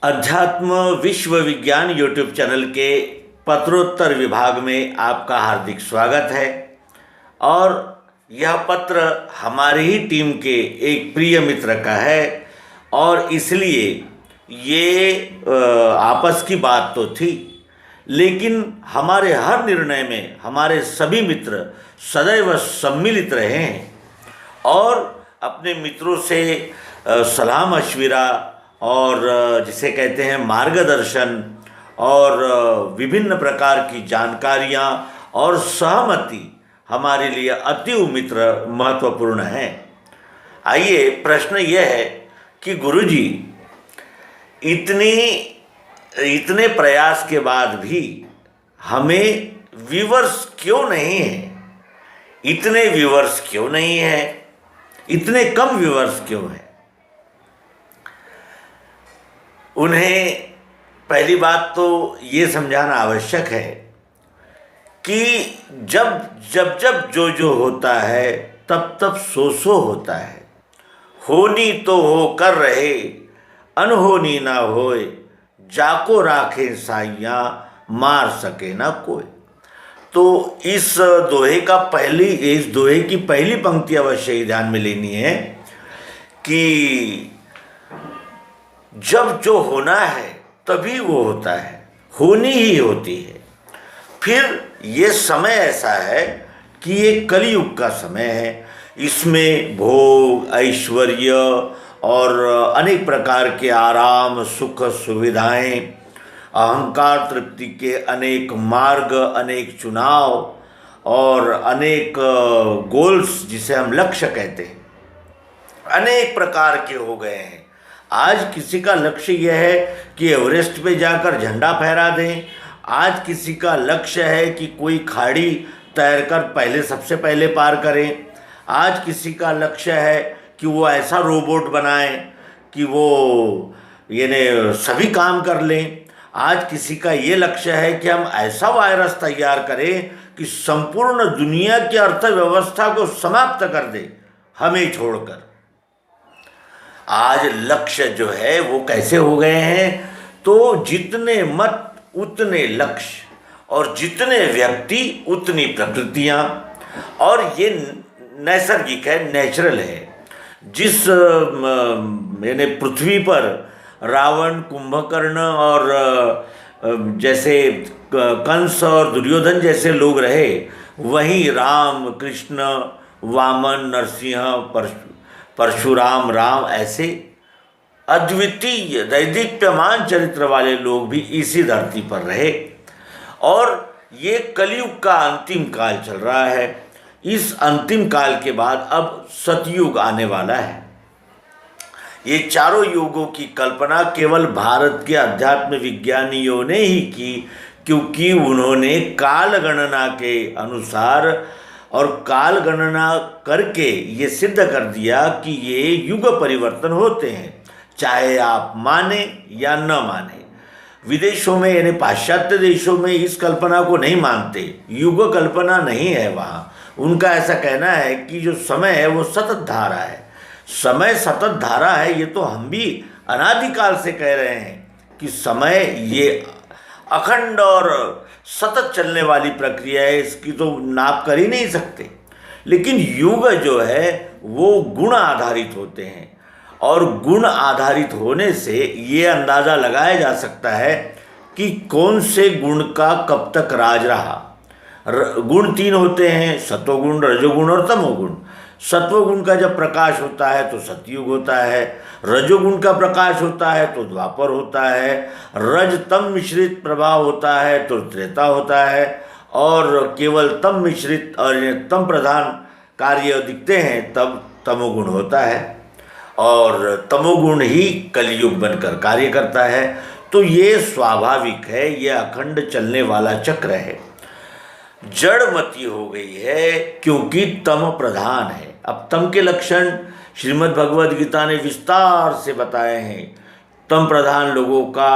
अध्यात्म विश्व विज्ञान यूट्यूब चैनल के पत्रोत्तर विभाग में आपका हार्दिक स्वागत है। और यह पत्र हमारी ही टीम के एक प्रिय मित्र का है और इसलिए ये आपस की बात तो थी, लेकिन हमारे हर निर्णय में हमारे सभी मित्र सदैव सम्मिलित रहे हैं और अपने मित्रों से सलाह मशविरा और जिसे कहते हैं मार्गदर्शन और विभिन्न प्रकार की जानकारियाँ और सहमति हमारे लिए अति महत्वपूर्ण है। आइए, प्रश्न यह है कि गुरुजी, इतने प्रयास के बाद भी हमें व्यूअर्स क्यों नहीं है? इतने व्यूअर्स क्यों नहीं है? इतने कम व्यूअर्स क्यों हैं? उन्हें पहली बात तो ये समझाना आवश्यक है कि जब जो होता है तब तब सो होता है। होनी तो हो कर रहे, अनहोनी ना होए, जाको राखे साइयाँ, मार सके ना कोई। तो इस दोहे की पहली पंक्ति अवश्य ही ध्यान में लेनी है कि जब जो होना है तभी वो होता है, होनी ही होती है। फिर ये समय ऐसा है कि ये कलयुग का समय है। इसमें भोग, ऐश्वर्य और अनेक प्रकार के आराम, सुख, सुविधाएं, अहंकार तृप्ति के अनेक मार्ग, अनेक चुनाव और अनेक गोल्स, जिसे हम लक्ष्य कहते हैं, अनेक प्रकार के हो गए हैं। आज किसी का लक्ष्य यह है कि एवरेस्ट पे जाकर झंडा फहरा दें। आज किसी का लक्ष्य है कि कोई खाड़ी तैरकर सबसे पहले पार करें। आज किसी का लक्ष्य है कि वो ऐसा रोबोट बनाएं कि वो सभी काम कर लें। आज किसी का ये लक्ष्य है कि हम ऐसा वायरस तैयार करें कि संपूर्ण दुनिया की अर्थव्यवस्था को समाप्त कर दे, हमें छोड़कर। आज लक्ष्य जो है वो कैसे हो गए हैं? तो जितने मत उतने लक्ष्य और जितने व्यक्ति उतनी प्रकृतियाँ, और ये नैसर्गिक है, नेचुरल है। जिस पृथ्वी पर रावण, कुंभकर्ण और जैसे कंस और दुर्योधन जैसे लोग रहे, वहीं राम, कृष्ण, वामन, नरसिंह, परशुराम, राम, ऐसे अद्वितीय दैदीप्यमान चरित्र वाले लोग भी इसी धरती पर रहे। और ये कलयुग का अंतिम काल चल रहा है। इस अंतिम काल के बाद अब सतयुग आने वाला है। ये चारों युगों की कल्पना केवल भारत के अध्यात्म विज्ञानियों ने ही की, क्योंकि उन्होंने काल गणना के अनुसार और काल गणना करके ये सिद्ध कर दिया कि ये युग परिवर्तन होते हैं, चाहे आप माने या न माने। विदेशों में यानी पाश्चात्य देशों में इस कल्पना को नहीं मानते, युग कल्पना नहीं है वहाँ। उनका ऐसा कहना है कि जो समय है वो सतत धारा है। समय सतत धारा है, ये तो हम भी अनादिकाल से कह रहे हैं कि समय ये अखंड और सतत चलने वाली प्रक्रिया है, इसकी तो नाप कर ही नहीं सकते। लेकिन युग जो है वो गुण आधारित होते हैं, और गुण आधारित होने से ये अंदाज़ा लगाया जा सकता है कि कौन से गुण का कब तक राज रहा। गुण तीन होते हैं, सत्वगुण, रजोगुण और तमोगुण। सत्वगुण का जब प्रकाश होता है तो सतयुग होता है, रजोगुण का प्रकाश होता है तो द्वापर होता है, रज तम मिश्रित प्रभाव होता है तो त्रेता होता है, और केवल तम मिश्रित और तम प्रधान कार्य दिखते हैं तब तमोगुण होता है, और तमोगुण ही कलयुग बनकर कार्य करता है। तो ये स्वाभाविक है, ये अखंड चलने वाला चक्र है। जड़मती हो गई है क्योंकि तम प्रधान है। अब तम के लक्षण श्रीमद् भगवद गीता ने विस्तार से बताए हैं। तम प्रधान लोगों का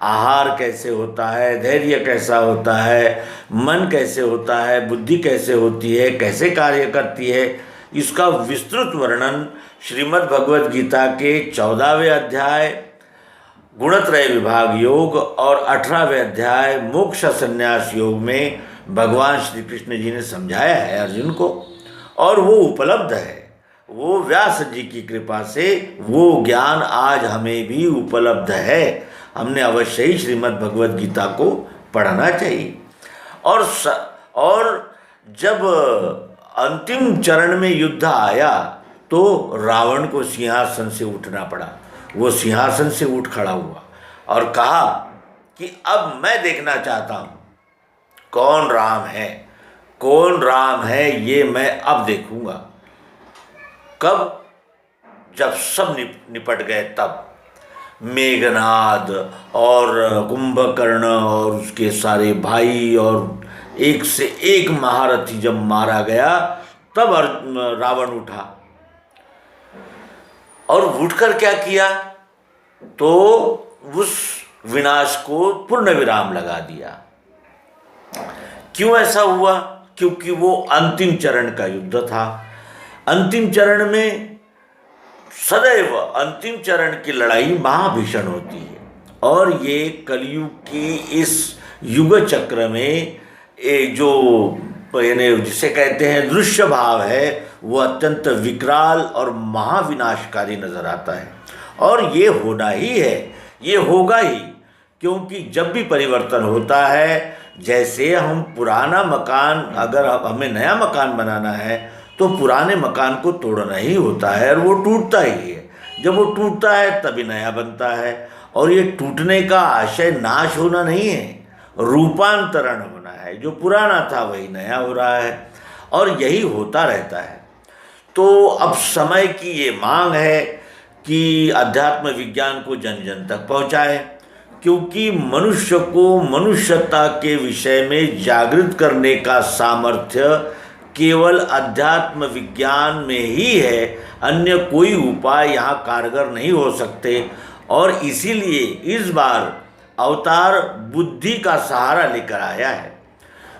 आहार कैसे होता है, धैर्य कैसा होता है, मन कैसे होता है, बुद्धि कैसे होती है, कैसे कार्य करती है, इसका विस्तृत वर्णन श्रीमद् भगवद गीता के 14वें अध्याय गुणत्रय विभाग योग और 18वें अध्याय मोक्ष संन्यास योग में भगवान श्री कृष्ण जी ने समझाया है अर्जुन को, और वो उपलब्ध है। वो व्यास जी की कृपा से वो ज्ञान आज हमें भी उपलब्ध है। हमने अवश्य ही श्रीमद् भगवद गीता को पढ़ना चाहिए। और जब अंतिम चरण में युद्ध आया तो रावण को सिंहासन से उठना पड़ा। वो सिंहासन से उठ खड़ा हुआ और कहा कि अब मैं देखना चाहता हूँ कौन राम है, ये मैं अब देखूंगा। कब? जब सब निपट गए तब मेघनाद और कुंभकर्ण और उसके सारे भाई और एक से एक महारथी जब मारा गया तब रावण उठा, और उठकर क्या किया तो उस विनाश को पूर्ण विराम लगा दिया। क्यों ऐसा हुआ? क्योंकि वो अंतिम चरण का युद्ध था। अंतिम चरण में सदैव अंतिम चरण की लड़ाई महाभीषण होती है, और ये कलयुग की इस युग चक्र में जो जिसे कहते हैं दृश्य भाव है वो अत्यंत विकराल और महाविनाशकारी नजर आता है। और ये होना ही है, ये होगा ही, क्योंकि जब भी परिवर्तन होता है, जैसे हम पुराना मकान, अगर हमें नया मकान बनाना है तो पुराने मकान को तोड़ना ही होता है और वो टूटता ही है। जब वो टूटता है तभी नया बनता है, और ये टूटने का आशय नाश होना नहीं है, रूपांतरण होना है। जो पुराना था वही नया हो रहा है, और यही होता रहता है। तो अब समय की ये मांग है कि अध्यात्म विज्ञान को जन जन तक पहुँचाए, क्योंकि मनुष्य को मनुष्यता के विषय में जागृत करने का सामर्थ्य केवल अध्यात्म विज्ञान में ही है। अन्य कोई उपाय यहाँ कारगर नहीं हो सकते, और इसीलिए इस बार अवतार बुद्धि का सहारा लेकर आया है,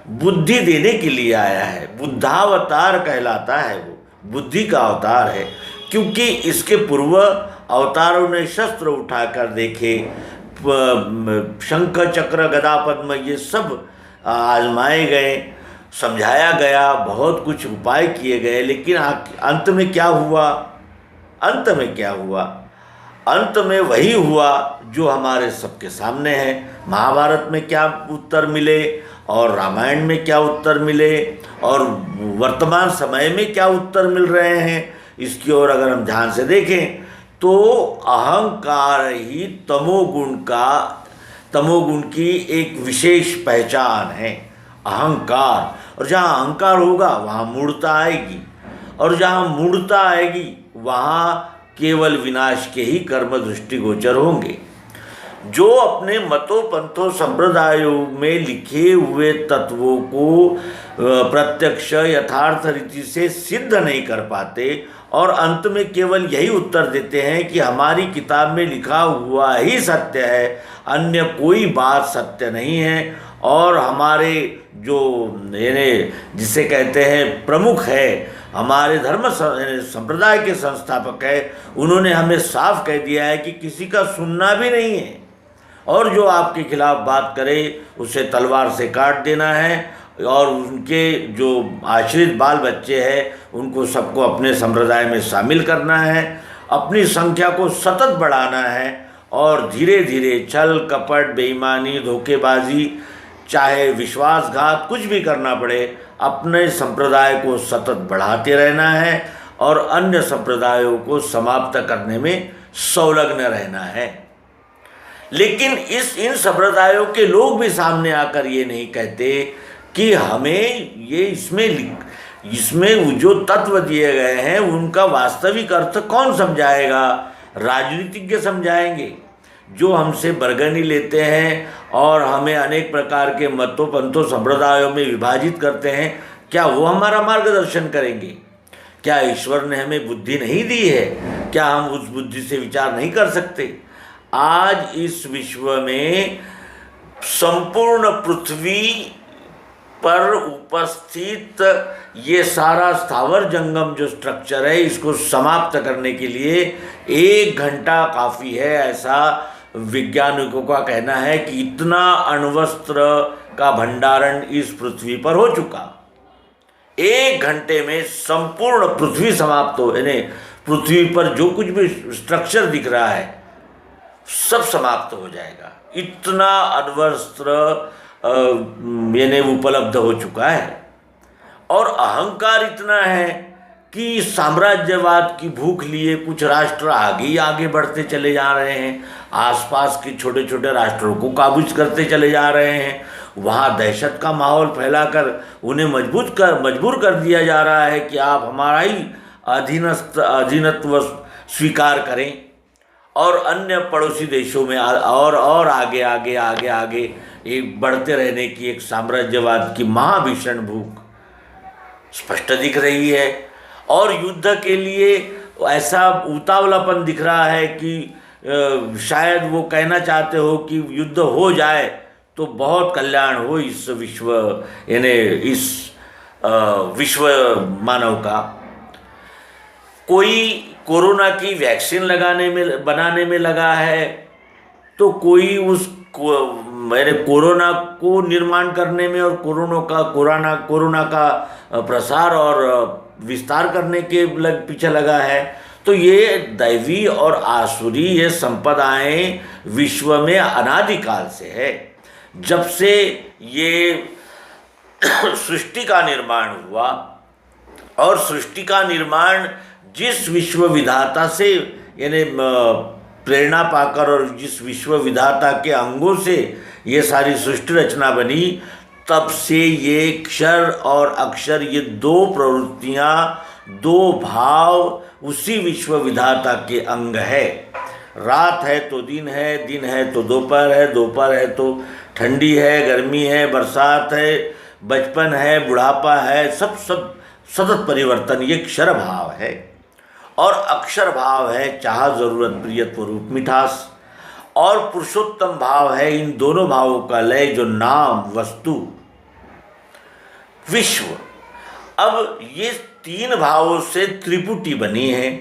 बुद्धि देने के लिए आया है। बुद्धावतार कहलाता है, वो बुद्धि का अवतार है, क्योंकि इसके पूर्व अवतारों ने शस्त्र उठाकर देखे, शंख चक्र गदा पद्म ये सब आजमाए गए, समझाया गया, बहुत कुछ उपाय किए गए, लेकिन अंत में क्या हुआ? अंत में वही हुआ जो हमारे सबके सामने है। महाभारत में क्या उत्तर मिले और रामायण में क्या उत्तर मिले और वर्तमान समय में क्या उत्तर मिल रहे हैं, इसकी ओर अगर हम ध्यान से देखें तो अहंकार ही तमोगुण की एक विशेष पहचान है, अहंकार। और जहाँ अहंकार होगा वहाँ मूढ़ता आएगी, और जहाँ मूढ़ता आएगी वहाँ केवल विनाश के ही कर्म दृष्टिगोचर होंगे। जो अपने मतों पंथों संप्रदायों में लिखे हुए तत्वों को प्रत्यक्ष यथार्थ रीति से सिद्ध नहीं कर पाते और अंत में केवल यही उत्तर देते हैं कि हमारी किताब में लिखा हुआ ही सत्य है, अन्य कोई बात सत्य नहीं है, और हमारे जो जिसे कहते हैं प्रमुख है, हमारे धर्म संप्रदाय के संस्थापक है, उन्होंने हमें साफ कह दिया है कि किसी का सुनना भी नहीं है, और जो आपके खिलाफ बात करे उसे तलवार से काट देना है, और उनके जो आश्रित बाल बच्चे हैं उनको सबको अपने संप्रदाय में शामिल करना है, अपनी संख्या को सतत बढ़ाना है, और धीरे धीरे छल कपट बेईमानी धोखेबाजी चाहे विश्वासघात कुछ भी करना पड़े, अपने संप्रदाय को सतत बढ़ाते रहना है और अन्य संप्रदायों को समाप्त करने में संलग्न रहना है। लेकिन इन संप्रदायों के लोग भी सामने आकर ये नहीं कहते कि हमें ये इसमें जो तत्व दिए गए हैं उनका वास्तविक अर्थ कौन समझाएगा? राजनीतिज्ञ समझाएंगे, जो हमसे बरगनी लेते हैं और हमें अनेक प्रकार के मतों पंथों संप्रदायों में विभाजित करते हैं। क्या वो हमारा मार्गदर्शन करेंगे? क्या ईश्वर ने हमें बुद्धि नहीं दी है? क्या हम उस बुद्धि से विचार नहीं कर सकते? आज इस विश्व में संपूर्ण पृथ्वी पर उपस्थित ये सारा स्थावर जंगम जो स्ट्रक्चर है, इसको समाप्त करने के लिए 1 घंटा काफ़ी है। ऐसा वैज्ञानिकों का कहना है कि इतना अण्वस्त्र का भंडारण इस पृथ्वी पर हो चुका, 1 घंटे में संपूर्ण पृथ्वी समाप्त हो, यानी पृथ्वी पर जो कुछ भी स्ट्रक्चर दिख रहा है सब समाप्त हो जाएगा। इतना अण्वस्त्र यानी उपलब्ध हो चुका है। और अहंकार इतना है कि साम्राज्यवाद की भूख लिए कुछ राष्ट्र आगे ही आगे बढ़ते चले जा रहे हैं, आसपास के छोटे छोटे राष्ट्रों को काबूज करते चले जा रहे हैं। वहाँ दहशत का माहौल फैलाकर उन्हें मजबूर कर दिया जा रहा है कि आप हमारा ही अधीनत्व स्वीकार करें। और अन्य पड़ोसी देशों में और आगे आगे आगे आगे एक बढ़ते रहने की एक साम्राज्यवाद की महाभीषण भूख स्पष्ट दिख रही है। और युद्ध के लिए ऐसा उतावलापन दिख रहा है कि शायद वो कहना चाहते हो कि युद्ध हो जाए तो बहुत कल्याण हो इस विश्व, यानी इस विश्व मानव का। कोई कोरोना की वैक्सीन बनाने में लगा है, तो कोई मैंने कोरोना को निर्माण करने में और कोरोना का प्रसार और विस्तार करने के पीछे लगा है। तो ये दैवी और आसुरी ये संपदाएं विश्व में अनादिकाल से है। जब से ये सृष्टि का निर्माण हुआ, और सृष्टि का निर्माण जिस विश्व विधाता से यानी प्रेरणा पाकर और जिस विश्व विधाता के अंगों से ये सारी सृष्टि रचना बनी, तब से ये क्षर और अक्षर, ये दो प्रवृत्तियाँ, दो भाव उसी विश्व विधाता के अंग है। रात है तो दिन है तो दोपहर है, दोपहर है तो ठंडी है, गर्मी है, बरसात है, बचपन है, बुढ़ापा है, सब सतत परिवर्तन, ये क्षर भाव है। और अक्षर भाव है चाह, जरूरत, प्रियत्व, रूप, मिठास। और पुरुषोत्तम भाव है इन दोनों भावों का लय, जो नाम, वस्तु, विश्व। अब ये 3 भावों से त्रिपुटी बनी है।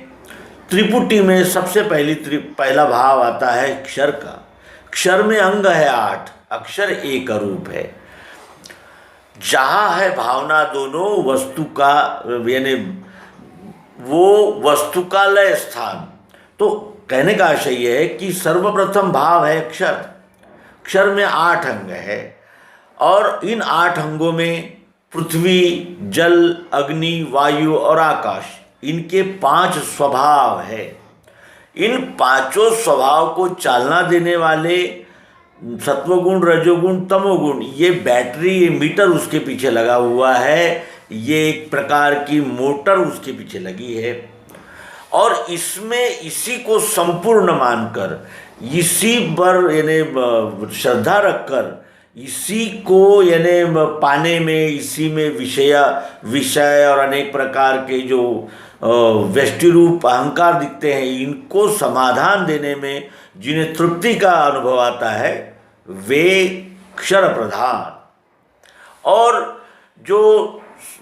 त्रिपुटी में सबसे पहला भाव आता है क्षर का। क्षर में अंग है 8, अक्षर एक रूप है। जहाँ है भावना दोनों वस्तु का, यानी वो वस्तु का लय स्थान। तो कहने का आशय यह है कि सर्वप्रथम भाव है क्षर। क्षर में 8 अंग है, और इन 8 अंगों में पृथ्वी, जल, अग्नि, वायु और आकाश, इनके 5 स्वभाव है। इन 5 स्वभाव को चालना देने वाले सत्वगुण, रजोगुण, तमोगुण, ये बैटरी, ये मीटर उसके पीछे लगा हुआ है, ये एक प्रकार की मोटर उसके पीछे लगी है। और इसमें इसी को संपूर्ण मानकर, इसी पर यानी श्रद्धा रखकर, इसी को यानी पाने में, इसी में विषय और अनेक प्रकार के जो व्यष्टि रूप अहंकार दिखते हैं, इनको समाधान देने में जिन्हें तृप्ति का अनुभव आता है, वे क्षर प्रधान। और जो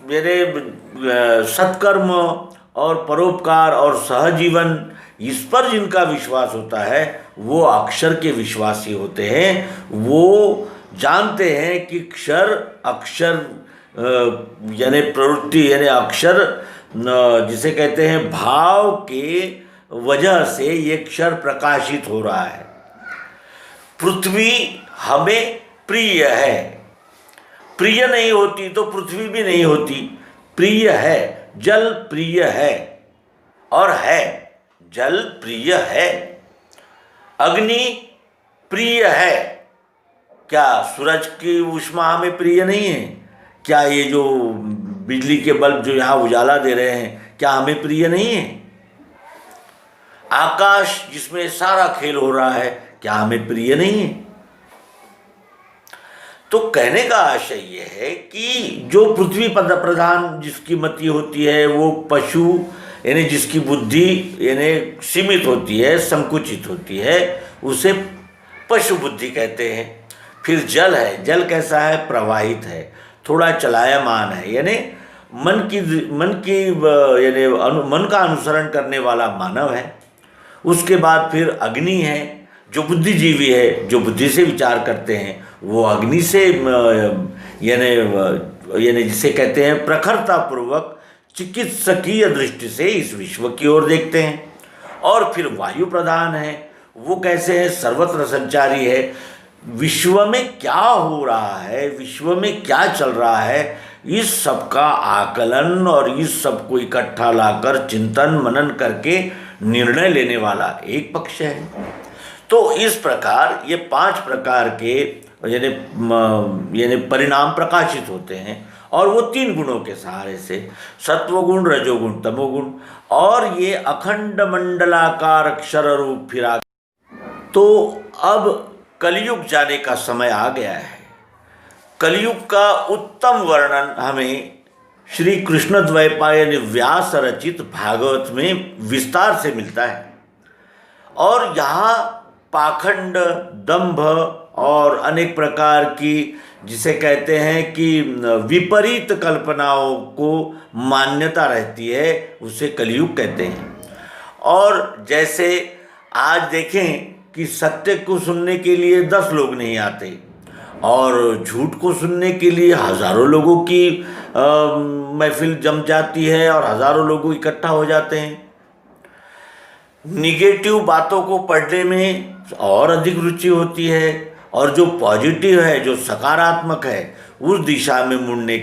मेरे सत्कर्म और परोपकार और सहजीवन, इस पर जिनका विश्वास होता है, वो अक्षर के विश्वासी होते हैं। वो जानते हैं कि क्षर, अक्षर यानी प्रवृत्ति, यानी अक्षर जिसे कहते हैं भाव के वजह से ये क्षर प्रकाशित हो रहा है। पृथ्वी हमें प्रिय है, प्रिय नहीं होती तो पृथ्वी भी नहीं होती। प्रिय है, जल प्रिय है, और है, जल प्रिय है। अग्नि प्रिय है, क्या सूरज की ऊष्मा हमें प्रिय नहीं है? क्या ये जो बिजली के बल्ब जो यहाँ उजाला दे रहे हैं, क्या हमें प्रिय नहीं है? आकाश जिसमें सारा खेल हो रहा है, क्या हमें प्रिय नहीं है? तो कहने का आशय यह है कि जो पृथ्वी प्रधान जिसकी मति होती है, वो पशु, यानी जिसकी बुद्धि यानी सीमित होती है, संकुचित होती है, उसे पशु बुद्धि कहते हैं। फिर जल है, जल कैसा है? प्रवाहित है, थोड़ा चलायमान है, यानी मन का अनुसरण करने वाला मानव है। उसके बाद फिर अग्नि है, जो बुद्धिजीवी है, जो बुद्धि से विचार करते हैं, वो अग्नि से यानी जिसे कहते हैं प्रखरता पूर्वक चिकित्सकीय दृष्टि से इस विश्व की ओर देखते हैं। और फिर वायु प्रधान है, वो कैसे है, सर्वत्र संचारी है। विश्व में क्या हो रहा है, विश्व में क्या चल रहा है, इस सब का आकलन और इस सब को इकट्ठा लाकर चिंतन मनन करके निर्णय लेने वाला एक पक्ष है। तो इस प्रकार ये 5 प्रकार के यानी परिणाम प्रकाशित होते हैं, और वो 3 गुणों के सहारे से, सत्वगुण, रजोगुण, तमोगुण, और ये अखंड मंडलाकार अक्षर रूप फिरा। तो अब कलयुग जाने का समय आ गया है। कलयुग का उत्तम वर्णन हमें श्री कृष्ण द्वैपायन व्यास रचित भागवत में विस्तार से मिलता है। और यहाँ पाखंड, दंभ और अनेक प्रकार की जिसे कहते हैं कि विपरीत कल्पनाओं को मान्यता रहती है, उसे कलयुग कहते हैं। और जैसे आज देखें कि सत्य को सुनने के लिए 10 लोग नहीं आते, और झूठ को सुनने के लिए हजारों लोगों की महफिल जम जाती है और हजारों लोग इकट्ठा हो जाते हैं। निगेटिव बातों को पढ़ने में और अधिक रुचि होती है, और जो पॉजिटिव है, जो सकारात्मक है, उस दिशा में मुड़ने